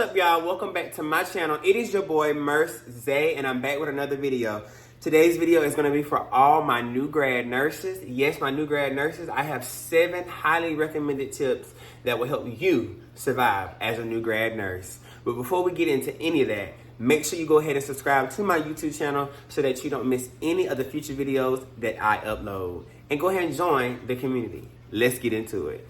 up, y'all? Welcome back to my channel. It is your boy Nurse Zay, and I'm back with another video. Today's video is going to be for all my new grad nurses. Yes, my new grad nurses. I have 7 highly recommended tips that will help you survive as a new grad nurse. But before we get into any of that, make sure you go ahead and subscribe to my YouTube channel so that you don't miss any of the future videos that I upload. And go ahead and join the community. Let's get into it.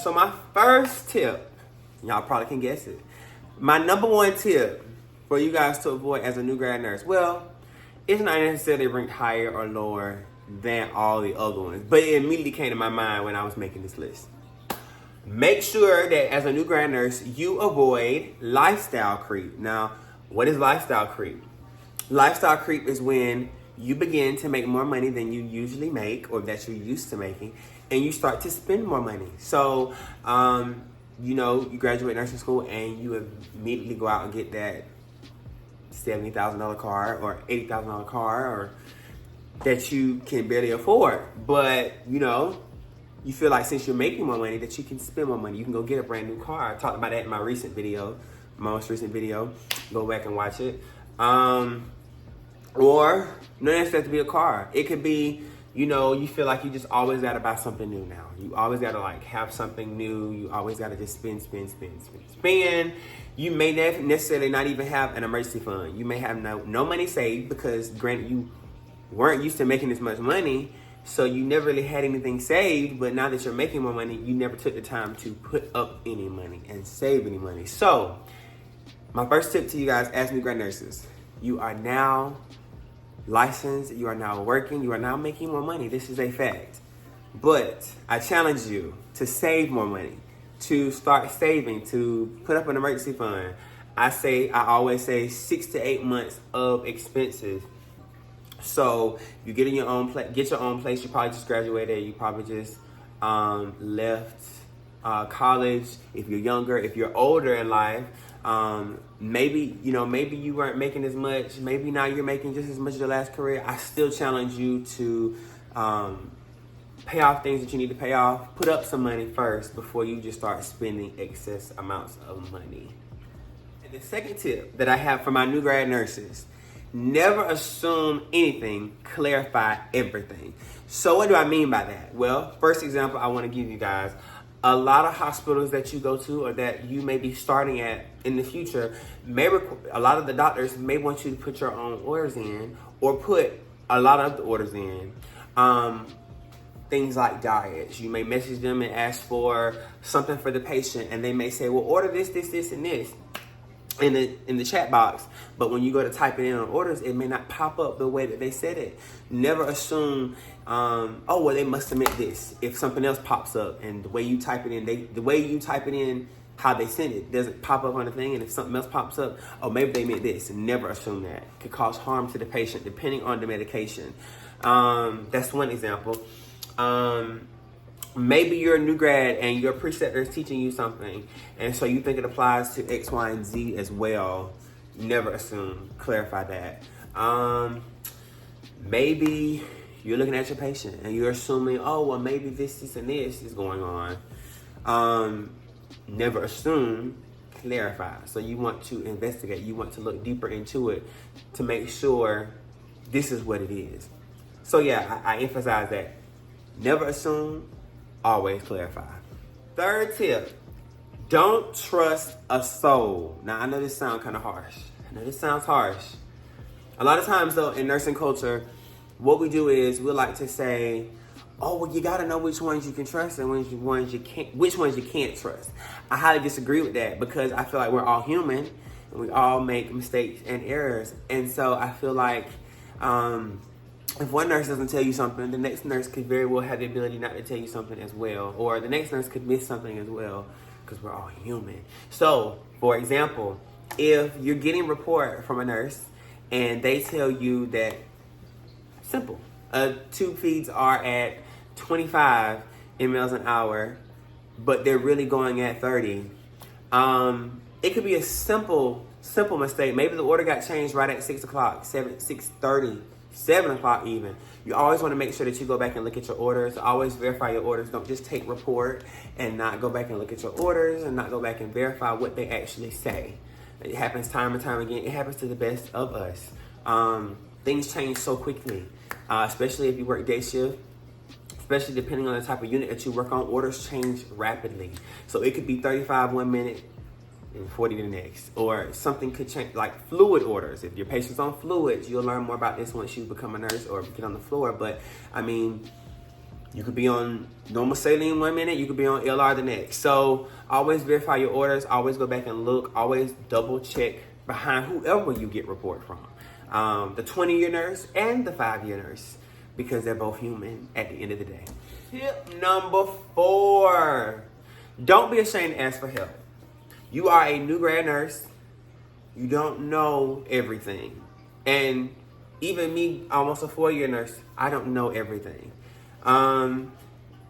So my first tip, y'all probably can guess it. My number 1 tip for you guys to avoid as a new grad nurse, well, it's not necessarily ranked higher or lower than all the other ones, but it immediately came to my mind when I was making this list. Make sure that as a new grad nurse, you avoid lifestyle creep. Now, what is lifestyle creep? Lifestyle creep is when you begin to make more money than you usually make or that you're used to making, and you start to spend more money. So, you graduate nursing school and you immediately go out and get that $70,000 car or $80,000 car or that you can barely afford. But, you feel like since you're making more money that you can spend more money. You can go get a brand new car. I talked about that in my most recent video. Go back and watch it. Or, no, it doesn't have to be a car. It could be, you feel like you just always got to buy something new now. You always got to have something new. You always got to just spend. You may necessarily not even have an emergency fund. You may have no money saved because granted you weren't used to making this much money. So you never really had anything saved, but now that you're making more money, you never took the time to put up any money and save any money. So my first tip to you guys as new grad nurses, you are now licensed, you are now working, you are now making more money. This is a fact. But I challenge you to save more money, to start saving, to put up an emergency fund. I always say 6 to 8 months of expenses. So you get your own place. You probably just graduated. You probably just left college. If you're younger, if you're older in life, maybe you weren't making as much. Maybe now you're making just as much as your last career. I still challenge you to pay off things that you need to pay off. Put up some money first before you just start spending excess amounts of money. And the second tip that I have for my new grad nurses: never assume anything, clarify everything. So what do I mean by that? Well, first example I want to give you guys, a lot of hospitals that you go to or that you may be starting at in the future, a lot of the doctors may want you to put your own orders in or put a lot of the orders in. Things like diets. You may message them and ask for something for the patient, and they may say, well, order this, and this in the chat box, but when you go to type it in on orders, it may not pop up the way that they said it. Never assume, they must have meant this. If something else pops up and the way you type it in, how they sent it doesn't pop up on the thing, and if something else pops up, maybe they meant this. Never assume that. It could cause harm to the patient depending on the medication. That's one example. Maybe you're a new grad and your preceptor is teaching you something, and so you think it applies to X, Y, and Z as well. Never assume. Clarify that. Maybe you're looking at your patient and you're assuming, maybe this, and this is going on. Never assume. Clarify. So you want to investigate. You want to look deeper into it to make sure this is what it is. So yeah, I emphasize that. Never assume. Always clarify. Third tip, don't trust a soul. Now, I know this sounds kind of harsh. A lot of times, though, in nursing culture, what we do is we like to say, you got to know which ones you can trust and which ones you can't trust. I highly disagree with that because I feel like we're all human and we all make mistakes and errors. And so I feel like if one nurse doesn't tell you something, the next nurse could very well have the ability not to tell you something as well. Or the next nurse could miss something as well because we're all human. So, for example, if you're getting a report from a nurse and they tell you that, tube feeds are at 25 mLs an hour but they're really going at 30. It could be a simple mistake. Maybe the order got changed right at 6 o'clock, 6:30, 7 o'clock even. You always want to make sure that you go back and look at your orders. Always verify your orders. Don't just take report and not go back and look at your orders and not go back and verify what they actually say. It happens time and time again. It happens to the best of us. Things change so quickly, especially if you work day shift. Especially depending on the type of unit that you work on, orders change rapidly. So it could be 35 one minute and 40 the next. Or something could change, like fluid orders. If your patient's on fluids, you'll learn more about this once you become a nurse or get on the floor. But, I mean, you could be on normal saline one minute, you could be on LR the next. So always verify your orders, always go back and look, always double check behind whoever you get report from. The 20-year nurse and the 5-year nurse, because they're both human at the end of the day. Tip number 4, don't be ashamed to ask for help. You are a new grad nurse. You don't know everything. And even me, almost a 4-year nurse, I don't know everything. And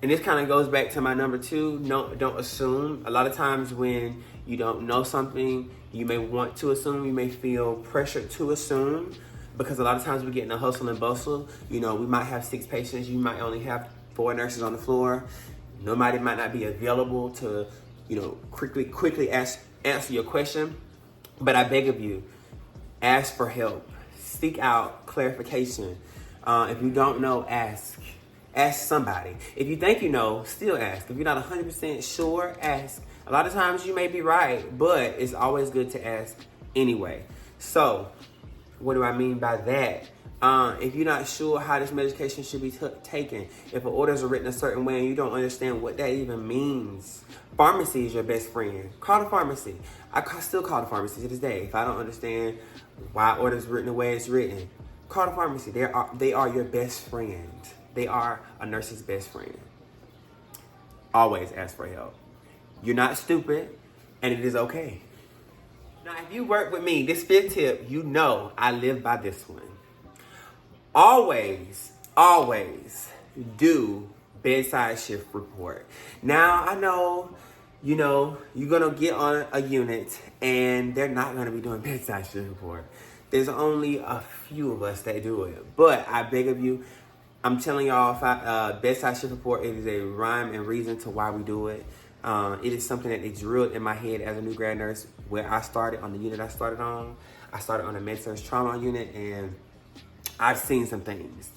this kind of goes back to my number 2, don't assume. A lot of times when you don't know something, you may want to assume, you may feel pressured to assume, because a lot of times we get in a hustle and bustle. You know, we might have 6 patients, you might only have 4 nurses on the floor. Nobody might not be available to, you know, quickly answer your question. But I beg of you, ask for help. Seek out clarification. If you don't know, ask. Ask somebody. If you think you know, still ask. If you're not 100% sure, ask. A lot of times you may be right, but it's always good to ask anyway. So, what do I mean by that? If you're not sure how this medication should be taken, if orders are written a certain way and you don't understand what that even means, pharmacy is your best friend. Call the pharmacy. I still call the pharmacy to this day. If I don't understand why orders written the way it's written, call the pharmacy. They are your best friend. They are a nurse's best friend. Always ask for help. You're not stupid, and it is okay. Now, if you work with me, this 5th tip, you know I live by this one. Always do bedside shift report. Now, I know, you know, you're going to get on a unit and they're not going to be doing bedside shift report. There's only a few of us that do it. But I beg of you, I'm telling y'all, bedside shift report, it is a rhyme and reason to why we do it. It is something that they drilled in my head as a new grad nurse where I started on the unit I started on. I started on a med-surg trauma unit, and I've seen some things.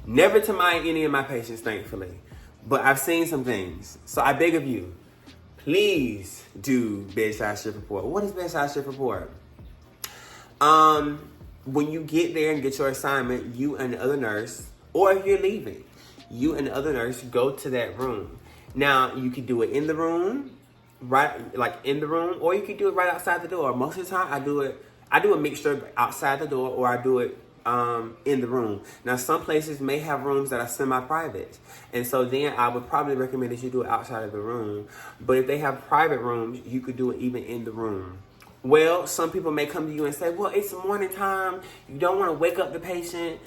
Never to mind any of my patients, thankfully, but I've seen some things. So I beg of you, please do bedside shift report. What is bedside shift report? When you get there and get your assignment, you and the other nurse, or if you're leaving, you and the other nurse go to that room. Now, you can do it in the room, right, like in the room, or you can do it right outside the door. Most of the time, I do a mixture outside the door, or I do it in the room. Now, some places may have rooms that are semi-private, and so then I would probably recommend that you do it outside of the room. But if they have private rooms, you could do it even in the room. Well, some people may come to you and say, well, it's morning time, you don't want to wake up the patient,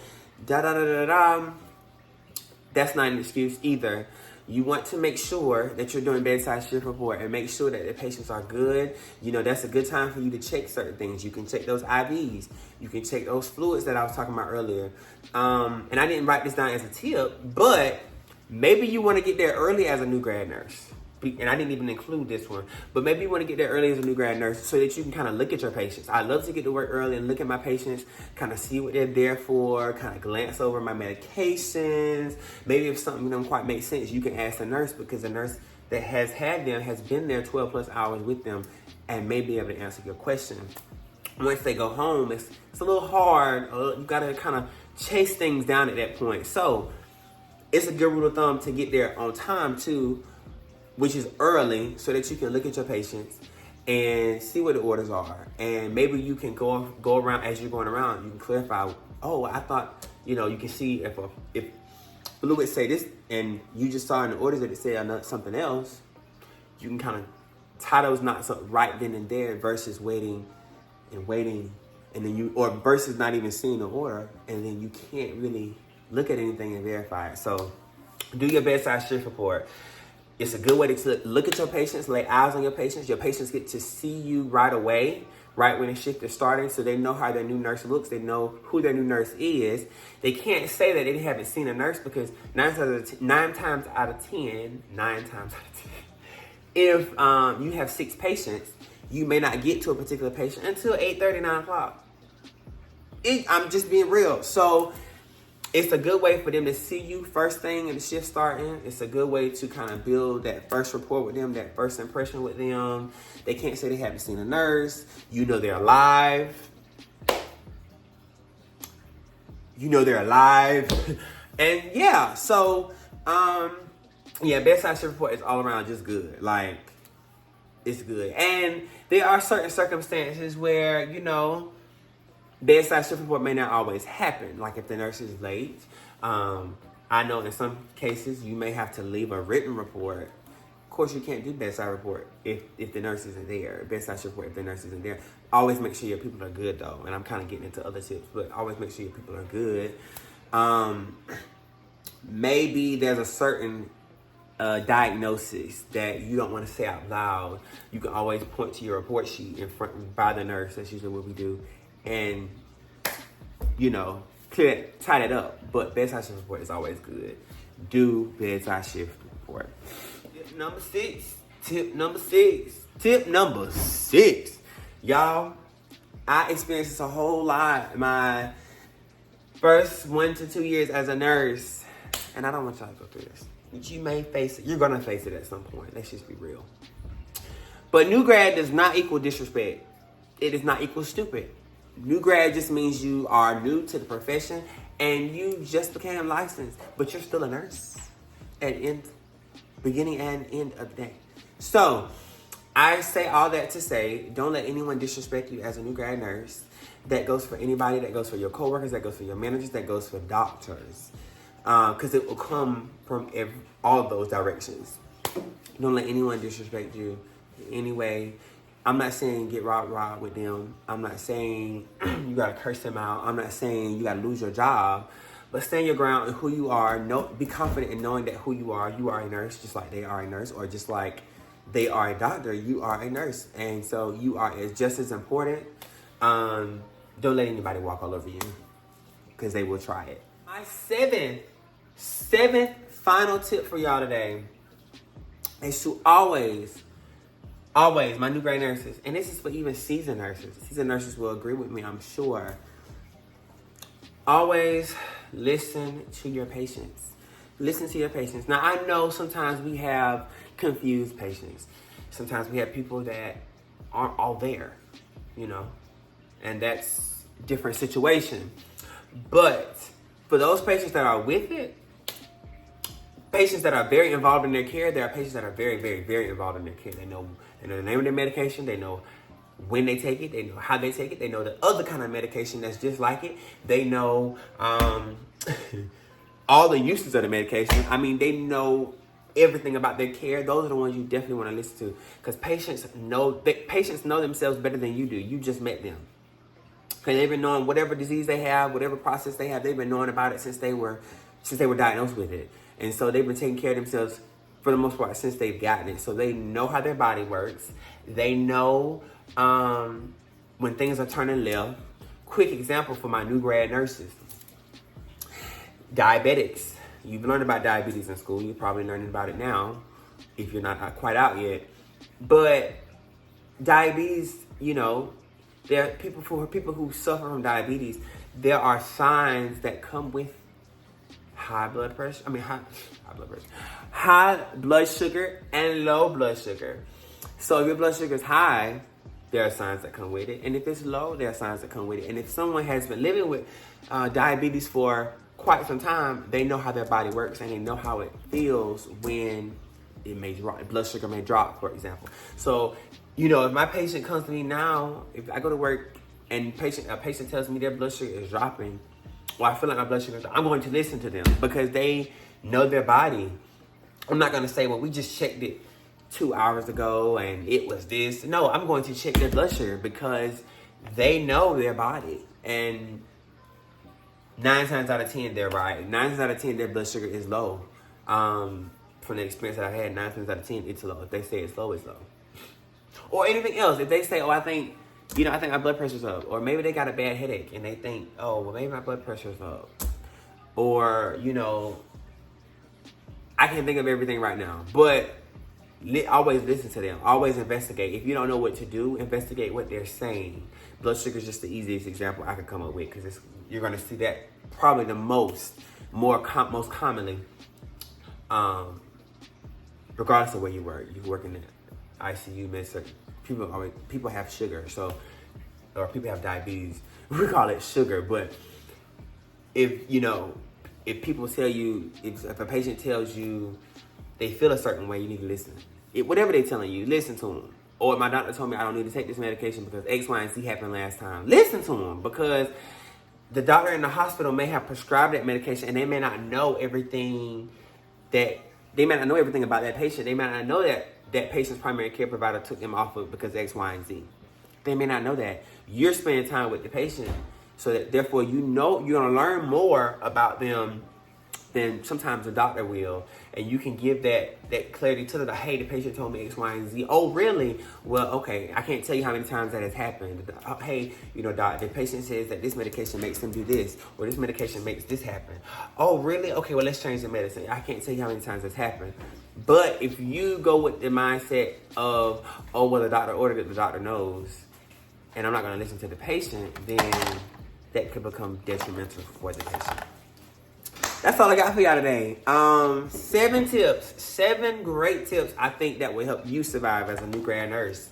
da-da-da-da-da. That's not an excuse either. You want to make sure that you're doing bedside shift report and make sure that the patients are good. You know, that's a good time for you to check certain things. You can check those IVs. You can check those fluids that I was talking about earlier. And I didn't write this down as a tip, but maybe you want to get there early as a new grad nurse. And I didn't even include this one, but maybe you want to get there early as a new grad nurse so that you can kind of look at your patients. I love to get to work early and look at my patients, kind of see what they're there for, kind of glance over my medications. Maybe if something don't quite make sense, you can ask the nurse, because the nurse that has had them has been there 12 plus hours with them and may be able to answer your question. Once they go home, it's a little hard. You got to kind of chase things down at that point. So it's a good rule of thumb to get there on time too, which is early, so that you can look at your patients and see what the orders are. And maybe you can go around, as you're going around, you can clarify, oh, I thought, you know, you can see if fluids say this and you just saw in the orders that it said something else, you can kind of tie those knots up right then and there versus waiting, and then versus not even seeing the order, and then you can't really look at anything and verify it. So do your bedside shift report. It's a good way to look at your patients, lay eyes on your patients. Your patients get to see you right away, right when the shift is starting, so they know how their new nurse looks. They know who their new nurse is. They can't say that they haven't seen a nurse because nine times out of 10, if you have 6 patients, you may not get to a particular patient until 8:30, 9 o'clock. I'm just being real. So it's a good way for them to see you first thing in the shift starting. It's a good way to kind of build that first rapport with them, that first impression with them. They can't say they haven't seen a nurse. You know they're alive. You know they're alive. And yeah, so, yeah, bedside shift report is all around just good. Like, it's good. And there are certain circumstances where, you know, bedside shift report may not always happen. Like if the nurse is late. I know in some cases you may have to leave a written report. Of course, you can't do bedside report if the nurse isn't there. Bedside shift report if the nurse isn't there. Always make sure your people are good though. And I'm kind of getting into other tips, but always make sure your people are good. Maybe there's a certain diagnosis that you don't want to say out loud. You can always point to your report sheet in front by the nurse. That's usually what we do. And, you know, tie that up. But bedside shift report is always good. Do bedside shift report. Tip number six. Y'all, I experienced this a whole lot my first 1 to 2 years as a nurse. And I don't want y'all to go through this. But you may face it. You're going to face it at some point. Let's just be real. But new grad does not equal disrespect. It does not equal stupid. New grad just means you are new to the profession and you just became licensed, but you're still a nurse at beginning and end of the day. So I say all that to say, don't let anyone disrespect you as a new grad nurse. That goes for anybody. That goes for your coworkers. That goes for your managers. That goes for doctors. Because it will come from all of those directions. Don't let anyone disrespect you in any way. I'm not saying get rah-rah with them. I'm not saying you got to curse them out. I'm not saying you got to lose your job. But stand your ground in who you are. Be confident in knowing that who you are a nurse, just like they are a nurse, or just like they are a doctor, you are a nurse. And so you are just as important. Don't let anybody walk all over you because they will try it. My seventh final tip for y'all today is to always, my new grad nurses, and this is for even seasoned nurses. Seasoned nurses will agree with me, I'm sure. Always listen to your patients. Listen to your patients. Now, I know sometimes we have confused patients. Sometimes we have people that aren't all there, you know, and that's a different situation. But for those patients that are with it, patients that are very involved in their care, there are patients that are very, very, very involved in their care. They know the name of their medication. They know when they take it. They know how they take it. They know the other kind of medication that's just like it. They know all the uses of the medication. I mean, they know everything about their care. Those are the ones you definitely want to listen to because patients know themselves better than you do. You just met them. Okay, they've been knowing whatever disease they have, whatever process they have. They've been knowing about it since they were diagnosed with it. And so they've been taking care of themselves for the most part since they've gotten it. So they know how their body works. They know when things are turning left. Quick example for my new grad nurses. Diabetics. You've learned about diabetes in school. You're probably learning about it now if you're not quite out yet. But diabetes, you know, there are people who suffer from diabetes. There are signs that come with high blood sugar and low blood sugar. So if your blood sugar is high, there are signs that come with it. And if it's low, there are signs that come with it. And if someone has been living with diabetes for quite some time, they know how their body works and they know how it feels when it may drop. Blood sugar may drop, for example. So, you know, if my patient comes to me now, if I go to work and a patient tells me their blood sugar is dropping, well, I feel like my blood sugar is dropping, I'm going to listen to them because they know their body. I'm not going to say, well, we just checked it 2 hours ago and it was this. No, I'm going to check their blood sugar because they know their body. And 9 times out of 10, they're right. 9 times out of 10, their blood sugar is low. from the experience that I had, 9 times out of 10, it's low. If they say it's low, it's low. Or anything else. If they say, oh, I think my blood pressure's up. Or maybe they got a bad headache and they think, oh, well, maybe my blood pressure's up. Or, I can't think of everything right now. But always listen to them. Always investigate. If you don't know what to do, investigate what they're saying. Blood sugar is just the easiest example I could come up with, because you're going to see that probably the most commonly, regardless of where you work. You work in the ICU, med-surg. People have sugar, or people have diabetes. We call it sugar, but if people tell you, if a patient tells you they feel a certain way, you need to listen. Whatever they're telling you, listen to them. Or my doctor told me I don't need to take this medication because X, Y, and Z happened last time. Listen to them, because the doctor in the hospital may have prescribed that medication and they may not know everything about that patient. They may not know that patient's primary care provider took them off of because X, Y, and Z. They may not know that. You're spending time with the patient, so that therefore you're going to learn more about them than sometimes the doctor will. And you can give that clarity to the, hey, the patient told me X, Y, and Z. Oh, really? Well, okay, I can't tell you how many times that has happened. Hey, doc, the patient says that this medication makes them do this, or this medication makes this happen. Oh, really? Okay, well, let's change the medicine. I can't tell you how many times that's happened. But if you go with the mindset of, oh, well, the doctor ordered it, the doctor knows, and I'm not going to listen to the patient, then that could become detrimental for the patient. That's all I got for y'all today. 7 great tips I think that will help you survive as a new grad nurse.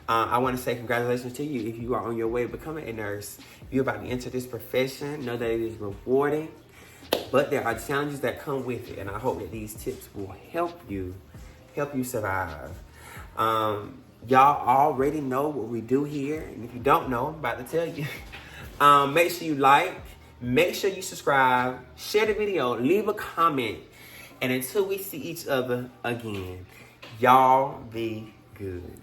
I want to say congratulations to you if you are on your way to becoming a nurse. If you're about to enter this profession, know that it is rewarding, but there are challenges that come with it, and I hope that these tips will help you survive. Y'all already know what we do here, and if you don't know, I'm about to tell you. Make sure you like. Make sure you subscribe, share the video, leave a comment, and until we see each other again, y'all be good.